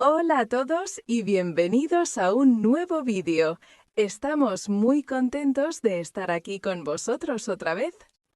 Hola a todos y bienvenidos a un nuevo vídeo. Estamos muy contentos de estar aquí con vosotros otra vez.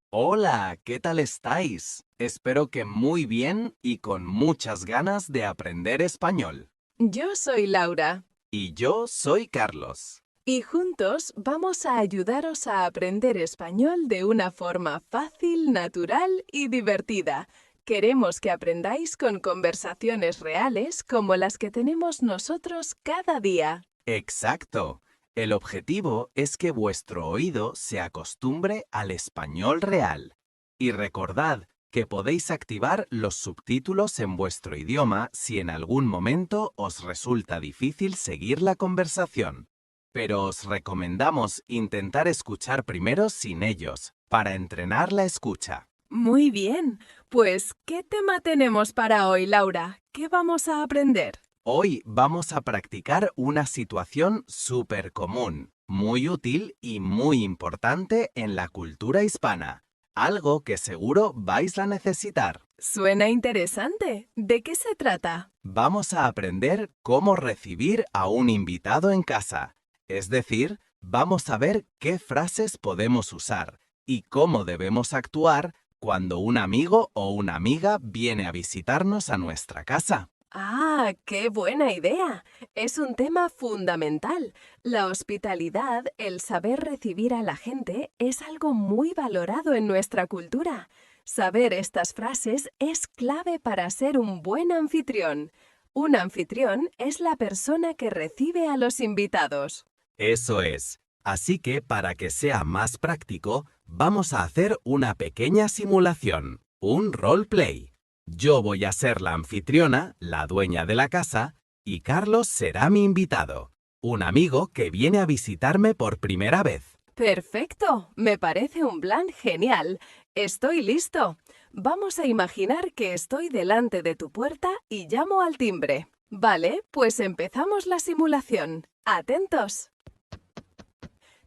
Hola, ¿qué tal estáis? Espero que muy bien y con muchas ganas de aprender español. Yo soy Laura Y yo soy Carlos. y juntos vamos a ayudaros a aprender español de una forma fácil, natural y divertida. Queremos que aprendáis con conversaciones reales como las que tenemos nosotros cada día. Exacto. El objetivo es que vuestro oído se acostumbre al español real. Y recordad que podéis activar los subtítulos en vuestro idioma si en algún momento os resulta difícil seguir la conversación. Pero os recomendamos intentar escuchar primero sin ellos, para entrenar la escucha. Muy bien, pues ¿qué tema tenemos para hoy, Laura? ¿Qué vamos a aprender? Hoy vamos a practicar una situación súper común, muy útil y muy importante en la cultura hispana. Algo que seguro vais a necesitar. Suena interesante. ¿De qué se trata? Vamos a aprender cómo recibir a un invitado en casa. Es decir, vamos a ver qué frases podemos usar y cómo debemos actuar cuando un amigo o una amiga viene a visitarnos a nuestra casa. ¡Ah, qué buena idea! Es un tema fundamental. La hospitalidad, el saber recibir a la gente, es algo muy valorado en nuestra cultura. Saber estas frases es clave para ser un buen anfitrión. Un anfitrión es la persona que recibe a los invitados. Eso es. Así que para que sea más práctico, vamos a hacer una pequeña simulación, un roleplay. Yo voy a ser la anfitriona, la dueña de la casa, y Carlos será mi invitado, un amigo que viene a visitarme por primera vez. Perfecto, me parece un plan genial. Estoy listo. Vamos a imaginar que estoy delante de tu puerta y llamo al timbre. Vale, pues empezamos la simulación. ¡Atentos!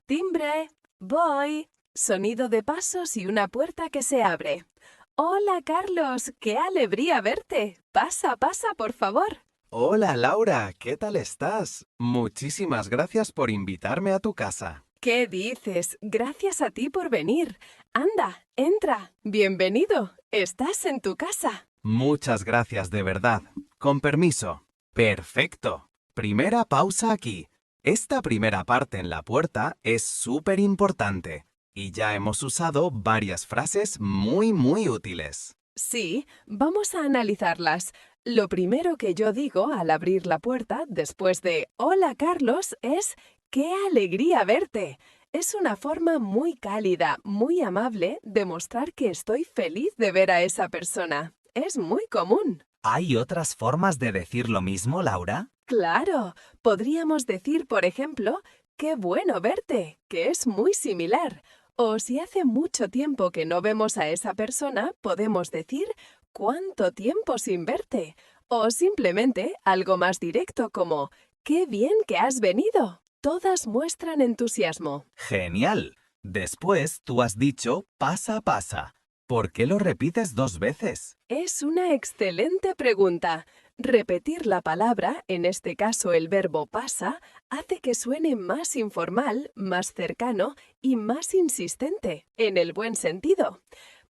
Timbre, voy. Sonido de pasos y una puerta que se abre. Hola, Carlos, qué alegría verte. Pasa, pasa, por favor. Hola Laura, ¿qué tal estás? Muchísimas gracias por invitarme a tu casa. ¿Qué dices? Gracias a ti por venir. Anda, entra. Bienvenido. Estás en tu casa. Muchas gracias de verdad. Con permiso. Perfecto. Primera pausa aquí. Esta primera parte en la puerta es súper importante y ya hemos usado varias frases muy útiles. Sí, vamos a analizarlas. Lo primero que yo digo al abrir la puerta después de Hola, Carlos es ¡qué alegría verte! Es una forma muy cálida, muy amable de mostrar que estoy feliz de ver a esa persona. Es muy común. ¿Hay otras formas de decir lo mismo, Laura? Claro, podríamos decir, por ejemplo, qué bueno verte, que es muy similar. O si hace mucho tiempo que no vemos a esa persona, podemos decir cuánto tiempo sin verte. O simplemente algo más directo como qué bien que has venido. Todas muestran entusiasmo. Genial. Después tú has dicho pasa, pasa. ¿Por qué lo repites dos veces? Es una excelente pregunta. Repetir la palabra, en este caso el verbo pasa, hace que suene más informal, más cercano y más insistente, en el buen sentido.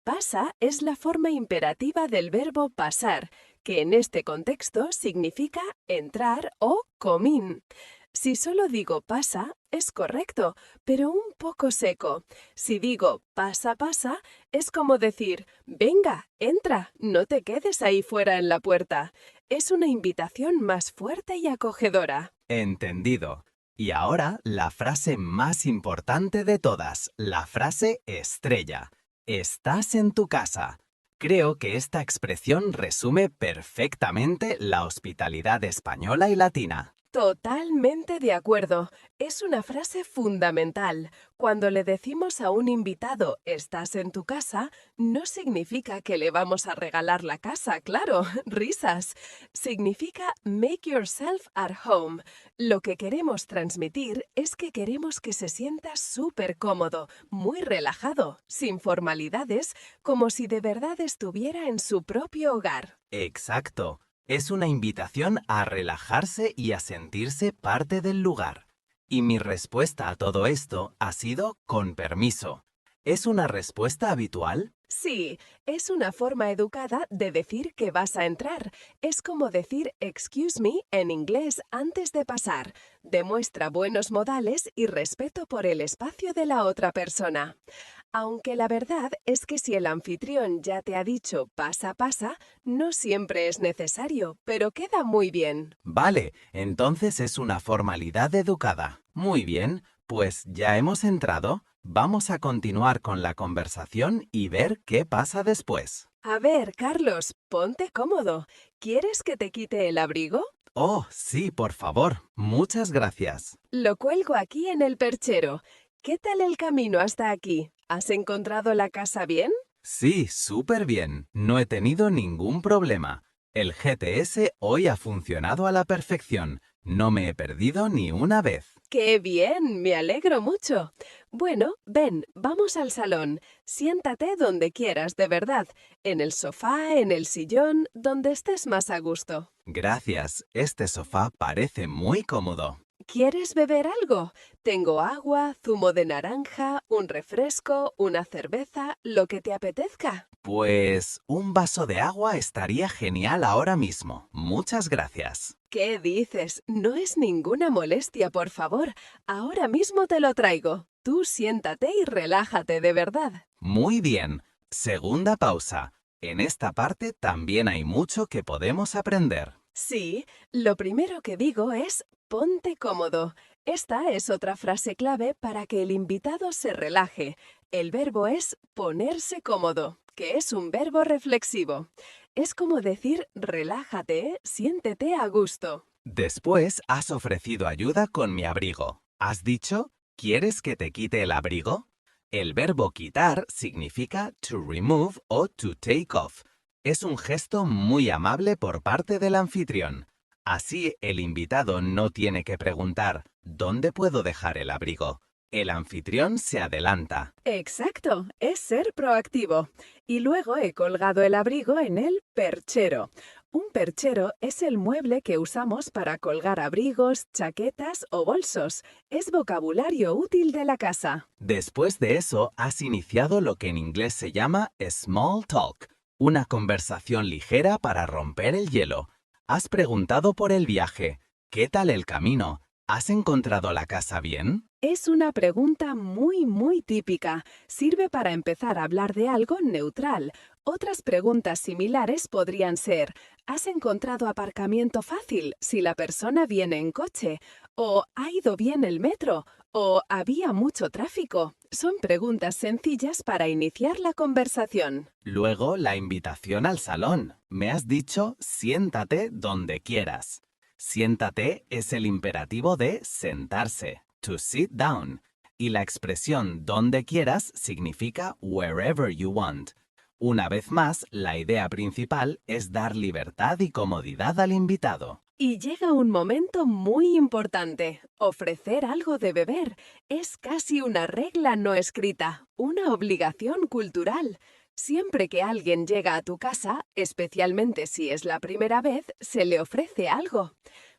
Pasa es la forma imperativa del verbo pasar, que en este contexto significa entrar o comín. Si solo digo pasa, es correcto, pero un poco seco. Si digo pasa, pasa, es como decir, venga, entra, no te quedes ahí fuera en la puerta. Es una invitación más fuerte y acogedora. Entendido. Y ahora la frase más importante de todas, la frase estrella. Estás en tu casa. Creo que esta expresión resume perfectamente la hospitalidad española y latina. Totalmente de acuerdo. Es una frase fundamental. Cuando le decimos a un invitado «estás en tu casa», no significa que le vamos a regalar la casa, claro, risas. Significa «make yourself at home». Lo que queremos transmitir es que queremos que se sienta súper cómodo, muy relajado, sin formalidades, como si de verdad estuviera en su propio hogar. Exacto. Es una invitación a relajarse y a sentirse parte del lugar. Y mi respuesta a todo esto ha sido con permiso. ¿Es una respuesta habitual? Sí, es una forma educada de decir que vas a entrar. Es como decir excuse me en inglés antes de pasar. Demuestra buenos modales y respeto por el espacio de la otra persona. Aunque la verdad es que si el anfitrión ya te ha dicho pasa, pasa, no siempre es necesario, pero queda muy bien. Vale, entonces es una formalidad educada. Muy bien, pues ya hemos entrado. Vamos a continuar con la conversación y ver qué pasa después. A ver, Carlos, ponte cómodo. ¿Quieres que te quite el abrigo? Oh, sí, por favor. Muchas gracias. Lo cuelgo aquí en el perchero. ¿Qué tal el camino hasta aquí? ¿Has encontrado la casa bien? Sí, súper bien. No he tenido ningún problema. El GTS hoy ha funcionado a la perfección. No me he perdido ni una vez. ¡Qué bien! Me alegro mucho. Bueno, ven, vamos al salón. Siéntate donde quieras, de verdad. En el sofá, en el sillón, donde estés más a gusto. Gracias. Este sofá parece muy cómodo. ¿Quieres beber algo? Tengo agua, zumo de naranja, un refresco, una cerveza, lo que te apetezca. Pues un vaso de agua estaría genial ahora mismo. Muchas gracias. ¿Qué dices? No es ninguna molestia, por favor. Ahora mismo te lo traigo. Tú siéntate y relájate de verdad. Muy bien. Segunda pausa. En esta parte también hay mucho que podemos aprender. Sí, lo primero que digo es ponte cómodo. Esta es otra frase clave para que el invitado se relaje. El verbo es ponerse cómodo, que es un verbo reflexivo. Es como decir relájate, siéntete a gusto. Después has ofrecido ayuda con mi abrigo. ¿Has dicho, ¿quieres que te quite el abrigo? El verbo quitar significa to remove o to take off. Es un gesto muy amable por parte del anfitrión. Así el invitado no tiene que preguntar, ¿dónde puedo dejar el abrigo? El anfitrión se adelanta. Exacto, es ser proactivo. Y luego he colgado el abrigo en el perchero. Un perchero es el mueble que usamos para colgar abrigos, chaquetas o bolsos. Es vocabulario útil de la casa. Después de eso, has iniciado lo que en inglés se llama small talk, una conversación ligera para romper el hielo. Has preguntado por el viaje. ¿Qué tal el camino? ¿Has encontrado la casa bien? Es una pregunta muy típica. Sirve para empezar a hablar de algo neutral. Otras preguntas similares podrían ser, ¿has encontrado aparcamiento fácil si la persona viene en coche? ¿O ha ido bien el metro? ¿O había mucho tráfico? Son preguntas sencillas para iniciar la conversación. Luego, la invitación al salón. Me has dicho, siéntate donde quieras. Siéntate es el imperativo de sentarse, to sit down. Y la expresión donde quieras significa wherever you want. Una vez más, la idea principal es dar libertad y comodidad al invitado. Y llega un momento muy importante. Ofrecer algo de beber. Es casi una regla no escrita, una obligación cultural. Siempre que alguien llega a tu casa, especialmente si es la primera vez, se le ofrece algo.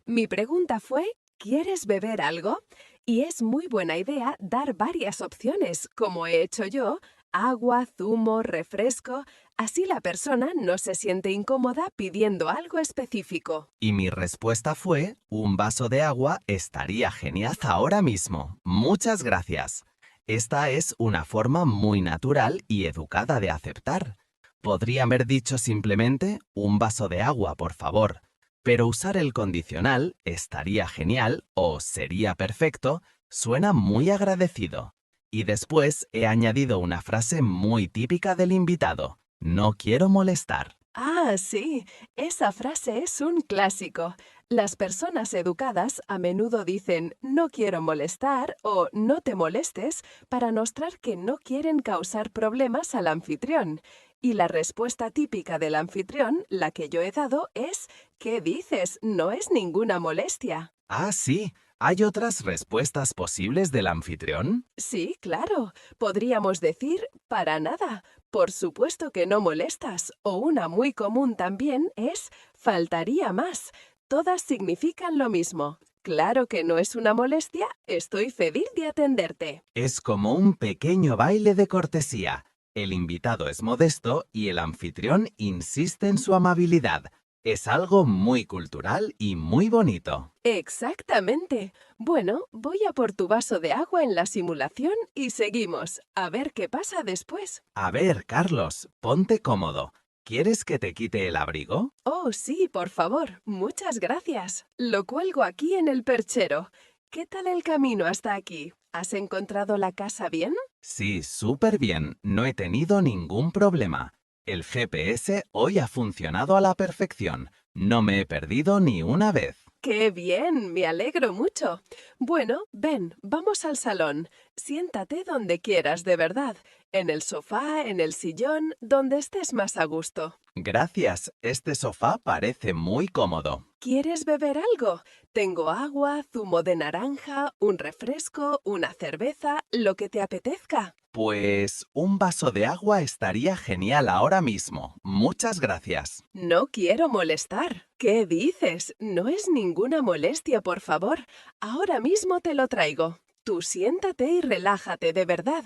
Mi pregunta fue, ¿quieres beber algo? Y es muy buena idea dar varias opciones, como he hecho yo, agua, zumo, refresco. Así la persona no se siente incómoda pidiendo algo específico. Y mi respuesta fue, un vaso de agua estaría genial ahora mismo. Muchas gracias. Esta es una forma muy natural y educada de aceptar. Podría haber dicho simplemente, un vaso de agua, por favor. Pero usar el condicional, estaría genial o sería perfecto, suena muy agradecido. Y después he añadido una frase muy típica del invitado. No quiero molestar. Ah, sí, esa frase es un clásico. Las personas educadas a menudo dicen no quiero molestar o no te molestes para mostrar que no quieren causar problemas al anfitrión. Y la respuesta típica del anfitrión, la que yo he dado, es ¿qué dices? No es ninguna molestia. Ah, sí, ¿Hay otras respuestas posibles del anfitrión? Sí, claro. Podríamos decir para nada. Por supuesto que no molestas. O una muy común también es faltaría más. Todas significan lo mismo. Claro que no es una molestia. Estoy feliz de atenderte. Es como un pequeño baile de cortesía. El invitado es modesto y el anfitrión insiste en su amabilidad. Es algo muy cultural y muy bonito. Exactamente. Bueno, voy a por tu vaso de agua en la simulación y seguimos. A ver qué pasa después. A ver, Carlos, ponte cómodo. ¿Quieres que te quite el abrigo? Oh, sí, por favor. Muchas gracias. Lo cuelgo aquí en el perchero. ¿Qué tal el camino hasta aquí? ¿Has encontrado la casa bien? Sí, súper bien. No he tenido ningún problema. El GPS hoy ha funcionado a la perfección. No me he perdido ni una vez. ¡Qué bien! Me alegro mucho. Bueno, ven, vamos al salón. Siéntate donde quieras, de verdad. En el sofá, en el sillón, donde estés más a gusto. Gracias, este sofá parece muy cómodo. ¿Quieres beber algo? Tengo agua, zumo de naranja, un refresco, una cerveza, lo que te apetezca. Pues un vaso de agua estaría genial ahora mismo. Muchas gracias. No quiero molestar. ¿Qué dices? No es ninguna molestia, por favor. Ahora mismo te lo traigo. Tú siéntate y relájate, de verdad.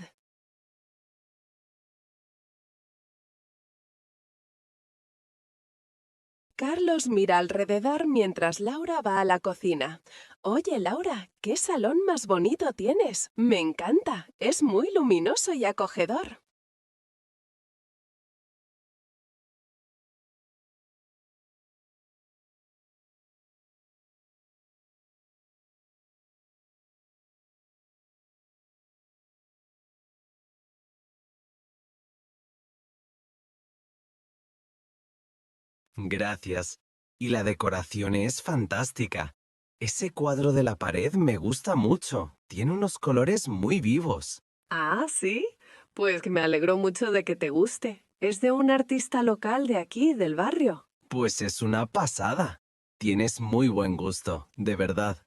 Carlos mira alrededor mientras Laura va a la cocina. Oye, Laura, ¿qué salón más bonito tienes? Me encanta. Es muy luminoso y acogedor. Gracias. Y la decoración es fantástica. Ese cuadro de la pared me gusta mucho. Tiene unos colores muy vivos. Ah, ¿sí? Pues que me alegro mucho de que te guste. Es de un artista local de aquí, del barrio. Pues es una pasada. Tienes muy buen gusto, de verdad.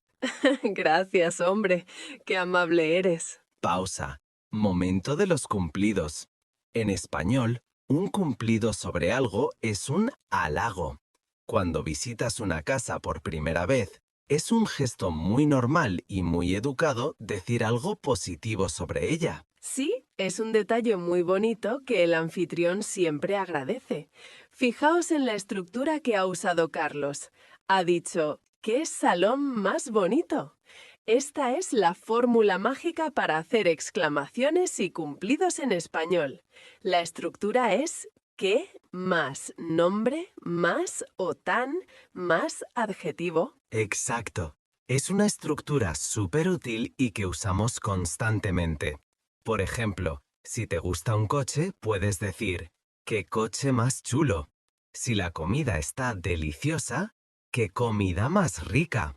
Gracias, hombre. Qué amable eres. Pausa. Momento de los cumplidos. En español, un cumplido sobre algo es un halago. Cuando visitas una casa por primera vez, es un gesto muy normal y muy educado decir algo positivo sobre ella. Sí, es un detalle muy bonito que el anfitrión siempre agradece. Fijaos en la estructura que ha usado Carlos. Ha dicho, ¡qué salón más bonito! Esta es la fórmula mágica para hacer exclamaciones y cumplidos en español. La estructura es ¿qué más nombre más o tan más adjetivo? Exacto. Es una estructura súper útil y que usamos constantemente. Por ejemplo, si te gusta un coche, puedes decir, ¡qué coche más chulo! Si la comida está deliciosa, ¡qué comida más rica!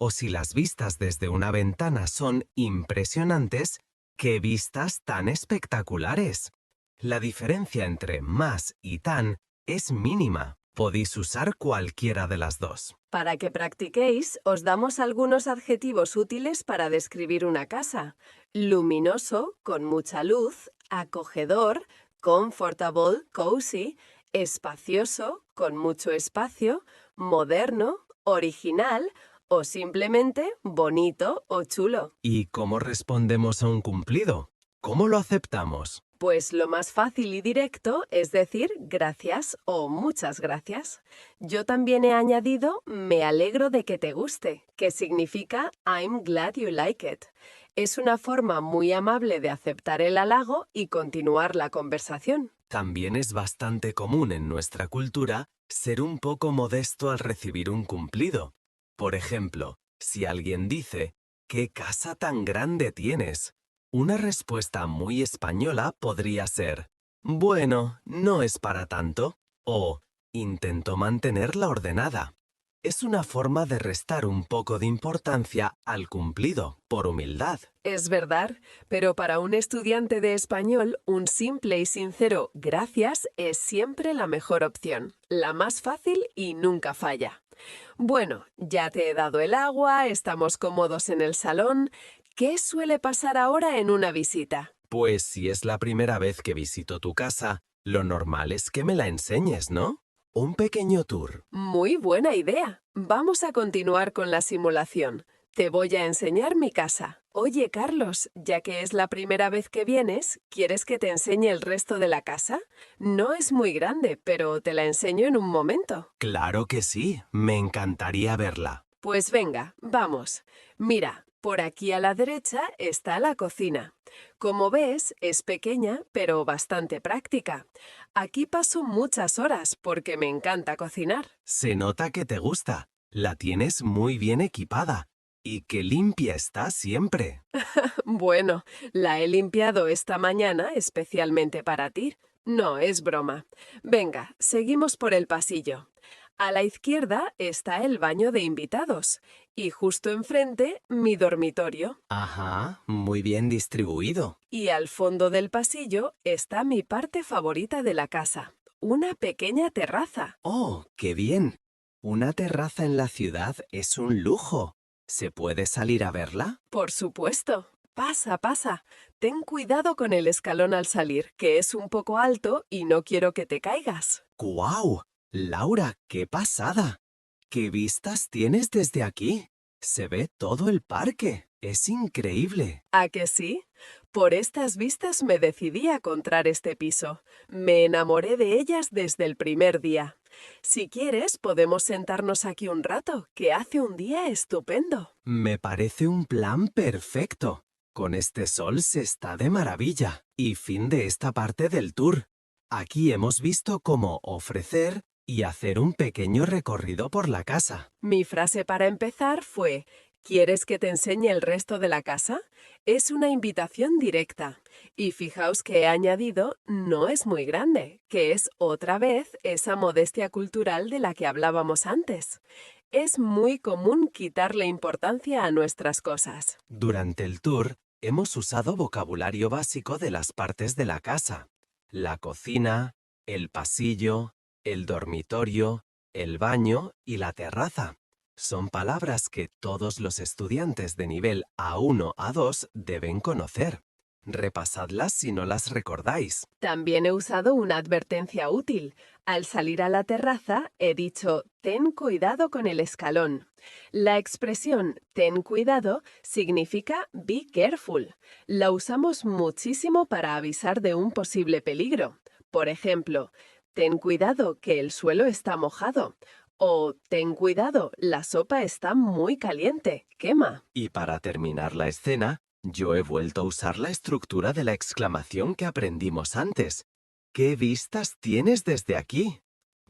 O si las vistas desde una ventana son impresionantes, ¡qué vistas tan espectaculares! La diferencia entre más y tan es mínima. Podéis usar cualquiera de las dos. Para que practiquéis, os damos algunos adjetivos útiles para describir una casa. Luminoso, con mucha luz, acogedor, comfortable, cozy, espacioso, con mucho espacio, moderno, original o simplemente bonito o chulo. ¿Y cómo respondemos a un cumplido? ¿Cómo lo aceptamos? Pues lo más fácil y directo es decir gracias o muchas gracias. Yo también he añadido me alegro de que te guste, que significa I'm glad you like it. Es una forma muy amable de aceptar el halago y continuar la conversación. También es bastante común en nuestra cultura ser un poco modesto al recibir un cumplido. Por ejemplo, si alguien dice, ¿qué casa tan grande tienes? Una respuesta muy española podría ser, bueno, no es para tanto, o intento mantenerla ordenada. Es una forma de restar un poco de importancia al cumplido, por humildad. Es verdad, pero para un estudiante de español, un simple y sincero gracias es siempre la mejor opción, la más fácil y nunca falla. Bueno, ya te he dado el agua, estamos cómodos en el salón. ¿Qué suele pasar ahora en una visita? Pues si es la primera vez que visito tu casa, lo normal es que me la enseñes, ¿no? Un pequeño tour. Muy buena idea. Vamos a continuar con la simulación. Te voy a enseñar mi casa. Oye, Carlos, ya que es la primera vez que vienes, ¿quieres que te enseñe el resto de la casa? No es muy grande, pero te la enseño en un momento. Claro que sí, me encantaría verla. Pues venga, vamos. Mira, por aquí a la derecha está la cocina. Como ves, es pequeña, pero bastante práctica. Aquí paso muchas horas porque me encanta cocinar. Se nota que te gusta. La tienes muy bien equipada. Y qué limpia está siempre. Bueno, la he limpiado esta mañana especialmente para ti. No, es broma. Venga, seguimos por el pasillo. A la izquierda está el baño de invitados y justo enfrente mi dormitorio. Ajá, muy bien distribuido. Y al fondo del pasillo está mi parte favorita de la casa, una pequeña terraza. Oh, qué bien. Una terraza en la ciudad es un lujo. ¿Se puede salir a verla? Por supuesto. Pasa, pasa. Ten cuidado con el escalón al salir, que es un poco alto y no quiero que te caigas. ¡Guau! Laura, qué pasada. ¿Qué vistas tienes desde aquí? Se ve todo el parque. Es increíble. ¿A que sí? Por estas vistas me decidí a comprar este piso. Me enamoré de ellas desde el primer día. Si quieres, podemos sentarnos aquí un rato, que hace un día estupendo. Me parece un plan perfecto. Con este sol se está de maravilla. Y fin de esta parte del tour. Aquí hemos visto cómo ofrecer y hacer un pequeño recorrido por la casa. Mi frase para empezar fue: ¿quieres que te enseñe el resto de la casa? Es una invitación directa. Y fijaos que he añadido no es muy grande, que es otra vez esa modestia cultural de la que hablábamos antes. Es muy común quitarle importancia a nuestras cosas. Durante el tour hemos usado vocabulario básico de las partes de la casa. La cocina, el pasillo, el dormitorio, el baño y la terraza. Son palabras que todos los estudiantes de nivel A1 a 2 deben conocer. Repasadlas si no las recordáis. También he usado una advertencia útil. Al salir a la terraza he dicho «ten cuidado con el escalón». La expresión «ten cuidado» significa «be careful». La usamos muchísimo para avisar de un posible peligro. Por ejemplo, «ten cuidado que el suelo está mojado». O «ten cuidado, la sopa está muy caliente, quema». Y para terminar la escena, yo he vuelto a usar la estructura de la exclamación que aprendimos antes. ¿Qué vistas tienes desde aquí?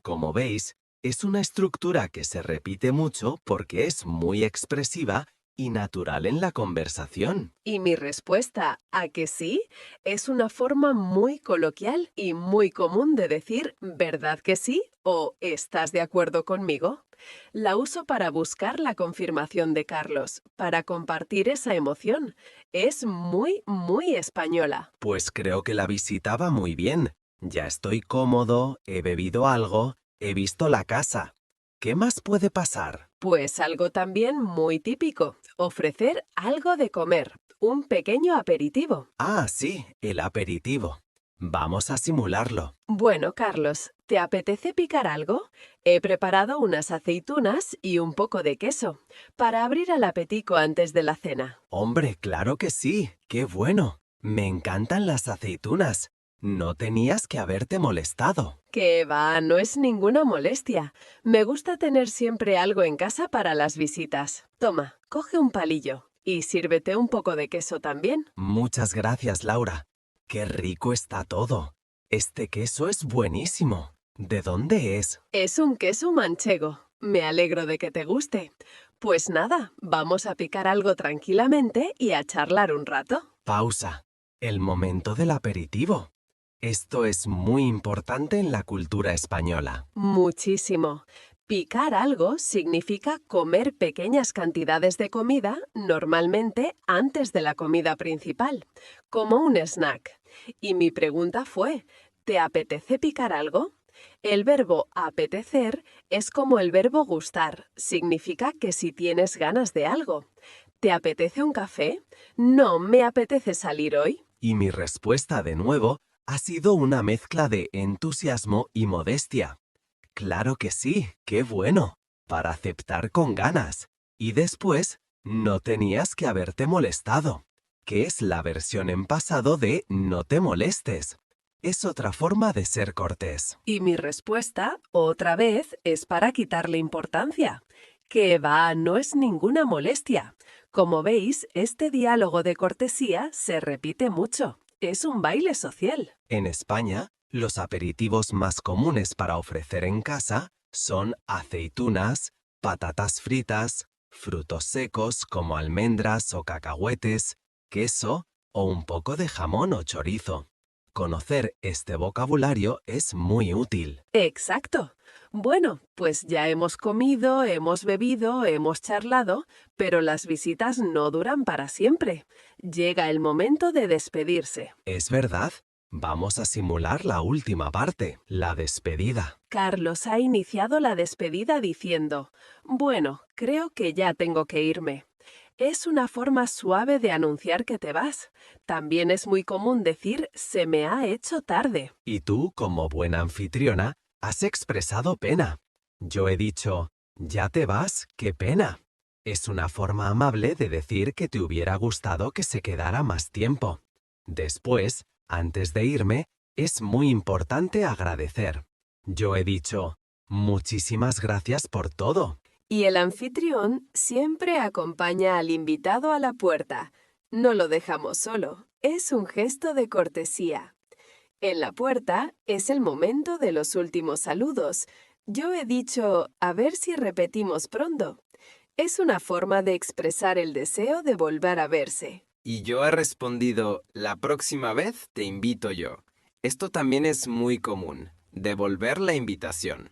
Como veis, es una estructura que se repite mucho porque es muy expresiva y natural en la conversación. Y mi respuesta, ¿a que sí? Es una forma muy coloquial y muy común de decir ¿verdad que sí? O ¿estás de acuerdo conmigo? La uso para buscar la confirmación de Carlos, para compartir esa emoción. Es muy, muy española. Pues creo que la visita va muy bien. Ya estoy cómodo, he bebido algo, he visto la casa. ¿Qué más puede pasar? Pues algo también muy típico, ofrecer algo de comer, un pequeño aperitivo. Ah, sí, el aperitivo. Vamos a simularlo. Bueno, Carlos, ¿te apetece picar algo? He preparado unas aceitunas y un poco de queso, para abrir el apetito antes de la cena. Hombre, claro que sí. ¡Qué bueno! Me encantan las aceitunas. No tenías que haberte molestado. Que va, no es ninguna molestia. Me gusta tener siempre algo en casa para las visitas. Toma, coge un palillo y sírvete un poco de queso también. Muchas gracias, Laura. ¡Qué rico está todo! Este queso es buenísimo. ¿De dónde es? Es un queso manchego. Me alegro de que te guste. Pues nada, vamos a picar algo tranquilamente y a charlar un rato. Pausa. El momento del aperitivo. Esto es muy importante en la cultura española. Muchísimo. Picar algo significa comer pequeñas cantidades de comida, normalmente antes de la comida principal, como un snack. Y mi pregunta fue, ¿te apetece picar algo? El verbo apetecer es como el verbo gustar. Significa que si tienes ganas de algo. ¿Te apetece un café? No, me apetece salir hoy. Y mi respuesta de nuevo ha sido una mezcla de entusiasmo y modestia. Claro que sí, qué bueno, para aceptar con ganas. Y después, no tenías que haberte molestado, que es la versión en pasado de no te molestes. Es otra forma de ser cortés. Y mi respuesta, otra vez, es para quitarle importancia. Que va, no es ninguna molestia. Como veis, este diálogo de cortesía se repite mucho. Es un baile social. En España, los aperitivos más comunes para ofrecer en casa son aceitunas, patatas fritas, frutos secos como almendras o cacahuetes, queso o un poco de jamón o chorizo. Conocer este vocabulario es muy útil. Exacto. Bueno, pues ya hemos comido, hemos bebido, hemos charlado, pero las visitas no duran para siempre. Llega el momento de despedirse. Es verdad. Vamos a simular la última parte, la despedida. Carlos ha iniciado la despedida diciendo, bueno, creo que ya tengo que irme. Es una forma suave de anunciar que te vas. También es muy común decir, se me ha hecho tarde. Y tú, como buena anfitriona, has expresado pena. Yo he dicho, ya te vas, qué pena. Es una forma amable de decir que te hubiera gustado que se quedara más tiempo. Después, antes de irme, es muy importante agradecer. Yo he dicho, muchísimas gracias por todo. Y el anfitrión siempre acompaña al invitado a la puerta. No lo dejamos solo. Es un gesto de cortesía. En la puerta es el momento de los últimos saludos. Yo he dicho, a ver si repetimos pronto. Es una forma de expresar el deseo de volver a verse. Y yo he respondido, la próxima vez te invito yo. Esto también es muy común, devolver la invitación.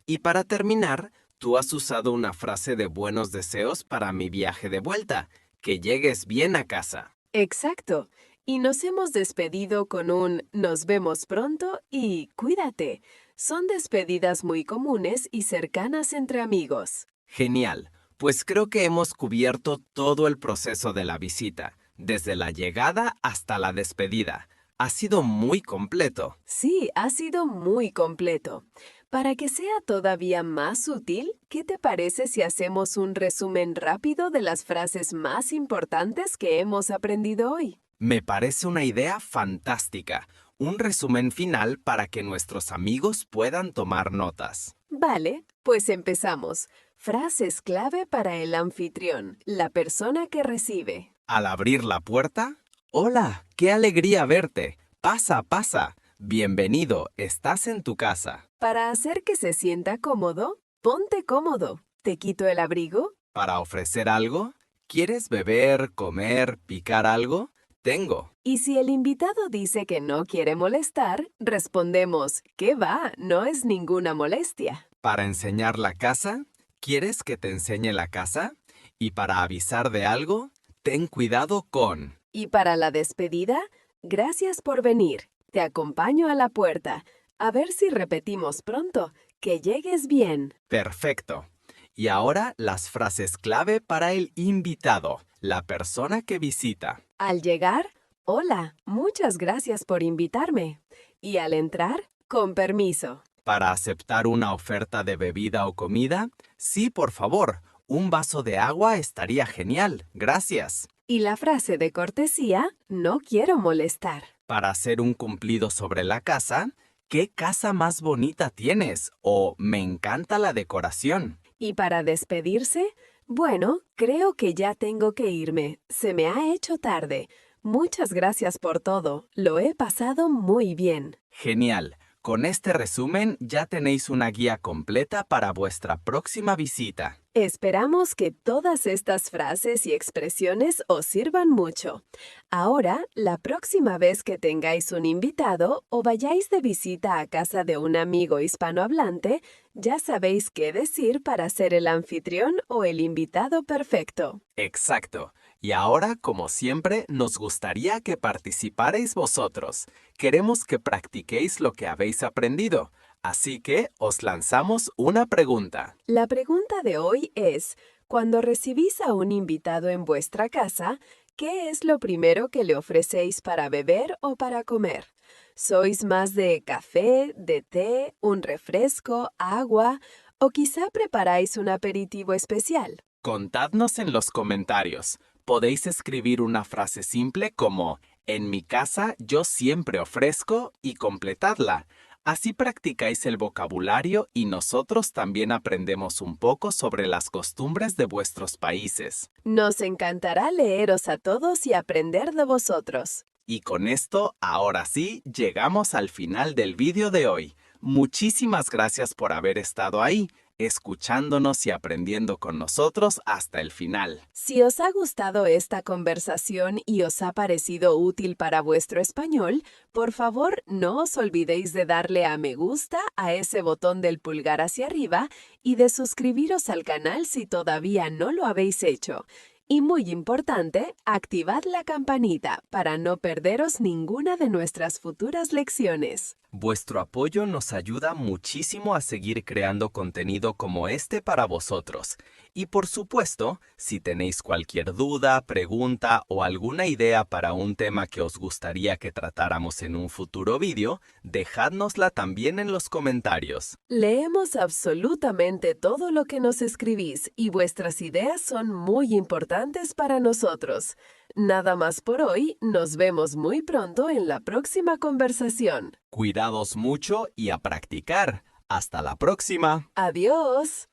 Y para terminar, tú has usado una frase de buenos deseos para mi viaje de vuelta, que llegues bien a casa. Exacto. Y nos hemos despedido con un nos vemos pronto y cuídate. Son despedidas muy comunes y cercanas entre amigos. Genial, pues creo que hemos cubierto todo el proceso de la visita, desde la llegada hasta la despedida. Ha sido muy completo. Sí, ha sido muy completo. Para que sea todavía más útil, ¿qué te parece si hacemos un resumen rápido de las frases más importantes que hemos aprendido hoy? Me parece una idea fantástica. Un resumen final para que nuestros amigos puedan tomar notas. Vale, pues empezamos. Frases clave para el anfitrión, la persona que recibe. Al abrir la puerta, hola, qué alegría verte. Pasa, pasa. Bienvenido, estás en tu casa. Para hacer que se sienta cómodo, ponte cómodo. ¿Te quito el abrigo? Para ofrecer algo, ¿quieres beber, comer, picar algo? Tengo. Y si el invitado dice que no quiere molestar, respondemos, ¿qué va? No es ninguna molestia. Para enseñar la casa, ¿quieres que te enseñe la casa? Y para avisar de algo, ten cuidado con. Y para la despedida, gracias por venir. Te acompaño a la puerta. A ver si repetimos pronto. Que llegues bien. Perfecto. Y ahora las frases clave para el invitado, la persona que visita. Al llegar, hola, muchas gracias por invitarme. Y al entrar, con permiso. Para aceptar una oferta de bebida o comida, sí, por favor, un vaso de agua estaría genial, gracias. Y la frase de cortesía, no quiero molestar. Para hacer un cumplido sobre la casa, ¿qué casa más bonita tienes? O me encanta la decoración. Y para despedirse, bueno, creo que ya tengo que irme. Se me ha hecho tarde. Muchas gracias por todo. Lo he pasado muy bien. Genial. Con este resumen ya tenéis una guía completa para vuestra próxima visita. Esperamos que todas estas frases y expresiones os sirvan mucho. Ahora, la próxima vez que tengáis un invitado o vayáis de visita a casa de un amigo hispanohablante, ya sabéis qué decir para ser el anfitrión o el invitado perfecto. Exacto. Y ahora, como siempre, nos gustaría que participarais vosotros. Queremos que practiquéis lo que habéis aprendido. Así que os lanzamos una pregunta. La pregunta de hoy es, cuando recibís a un invitado en vuestra casa, ¿qué es lo primero que le ofrecéis para beber o para comer? ¿Sois más de café, de té, un refresco, agua o quizá preparáis un aperitivo especial? Contadnos en los comentarios. Podéis escribir una frase simple como en mi casa yo siempre ofrezco y completadla. Así practicáis el vocabulario y nosotros también aprendemos un poco sobre las costumbres de vuestros países. Nos encantará leeros a todos y aprender de vosotros. Y con esto, ahora sí, llegamos al final del vídeo de hoy. Muchísimas gracias por haber estado ahí, escuchándonos y aprendiendo con nosotros hasta el final. Si os ha gustado esta conversación y os ha parecido útil para vuestro español, por favor no os olvidéis de darle a me gusta a ese botón del pulgar hacia arriba y de suscribiros al canal si todavía no lo habéis hecho. Y muy importante, activad la campanita para no perderos ninguna de nuestras futuras lecciones. Vuestro apoyo nos ayuda muchísimo a seguir creando contenido como este para vosotros. Y por supuesto, si tenéis cualquier duda, pregunta o alguna idea para un tema que os gustaría que tratáramos en un futuro vídeo, dejádnosla también en los comentarios. Leemos absolutamente todo lo que nos escribís y vuestras ideas son muy importantes para nosotros. Nada más por hoy, nos vemos muy pronto en la próxima conversación. Cuidados mucho y a practicar. ¡Hasta la próxima! ¡Adiós!